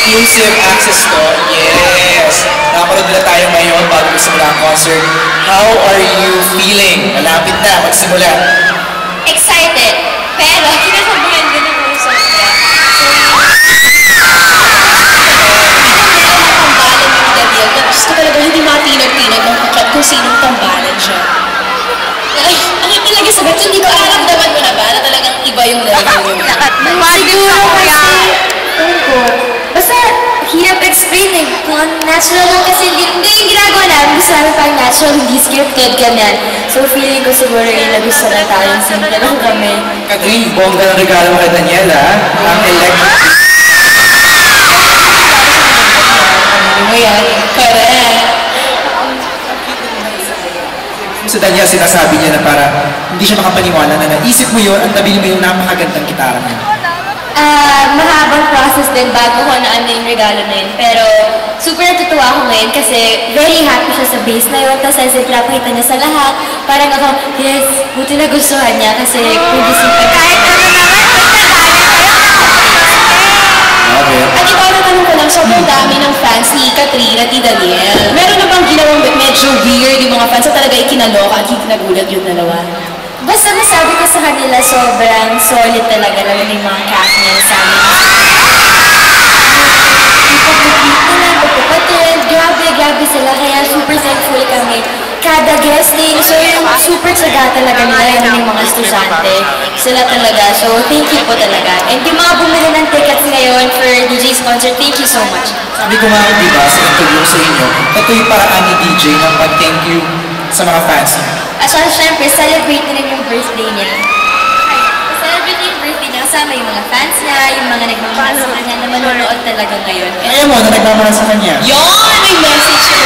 exclusive access to. Yes! Nakapanood nila tayo ngayon bago magsimula ang concert. How are you feeling? Malapit na magsimula. Excited, pero kinakabahan din ako sa sobra. Tapos ko talaga hindi matinag-tinag ng kukat kung sinong tambalan siya. Ay, ang talaga sabat, hindi ko aramdaman mo na ba na talagang iba yung level mo? Siguro kasi, basta hirap explain eh. Kung natural lang kasi, hindi yung ginagawa namin. Gusto namin parang natural, hindi scripted, ganyan. So feeling ko siguro yun na gusto na tayong simple lang kami. Katrin, bongga ng regalo kay Daniela. Ang electric. Ano mo yan? Correct. Sa Daniel, sinasabi niya na para hindi siya makapaniwala na naisip mo yun at nabili mo yung napakagandang gitara niya. Mahabang process din bago ko na ano yung regalo na yun. Pero super natutuwa ako ngayon kasi very happy siya sa bass na yun. Tapos as in, pinapakita niya sa lahat. Parang ako, yes, buti na gustuhan niya kasi produce yung kahit ano naman, At ikaw natanong ko lang, sobrang dami ng fans ni Katrina at ni Daniel. Meron na bang ginawang medyo weird yung mga fans na talaga ikinaloka at kinagulat yung dalawa? basta masabi ko sa kanila sobrang solid talaga naman yung mga cast niya sa amin. Ipag-compete nila, pagpapatid, grabe sila. Kaya super thankful kami. Kada guesting, so yung super tsaga talaga nila yung mga estudyante. Sila talaga. So thank you po talaga. And yung mga bumili ng tickets ngayon for DJ's concert, thank you so much. Sabi ko nga, di ba, sa interview sa inyo, ito yung paraan ni DJ ng pag-thank you sa mga fans niya. At saka syempre, celebrate na rin yung birthday niya. Celebrate yung birthday niya kasama yung mga fans niya, yung mga nagmamahal sa kanya na manonood talaga ngayon. Ayaw mo na nagmamahal sa kanya. Yon! May message na